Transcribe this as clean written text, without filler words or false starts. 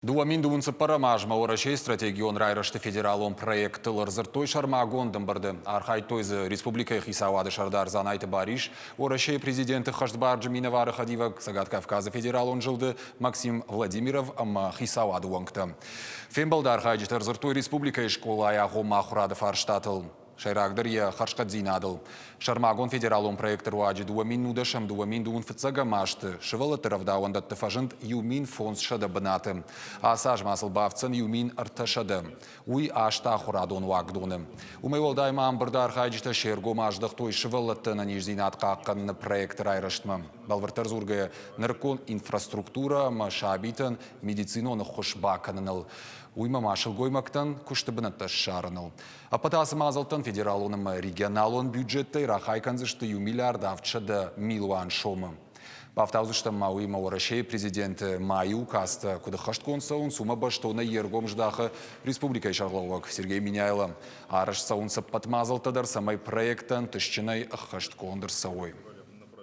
Дуамин дуынсы парамажма орашей стратегион райрашты федералон проекты ларзыртой шармагондым барды. Архай тойзы республика хисавады шардар занайты бариш. Орашей президенты Хаштбарджи Минавары Хадива Сагат Кавказа федералон жылды Максим Владимиров ама хисавады уаңкты. Фембалдар хайджит арзыртой республика школа аяғу махурады фарштатыл. Шайрагдыр я харшкадзин адыл. Шармагон федералон проекты руаджи дуамин нудашам дуамин дуун фыцага машты. Шывалы тыравдауанда тыфажынт юмин фонс шада бынаты. Асаж масыл бавцын юмин арташады. Уй ашта хурадон вагдоны. Умайвалдайма амбырдар хайджита шерго маждық той шывалыттына нижзинат қаққанны проекты райраштмы. Балвартар зургая ныркон инфраструктура машабитын медициноны хошбаканыныл. Уйма машыл гоймактан күштібінітті шарыныл. Апатасы мазылтын федералоным регионалон бюджетті рахайканзышты ю миллиардавчады милуан шомы. Павтаузыштым мауима орашей президенті майы укасты күді қашткон сауын сума баштоны ергом ждақы республика шарлауық Сергей Миняйлы. Арыш сауын сыппат мазылтыдар самай проекттан түшчінай қашткондыр сауой.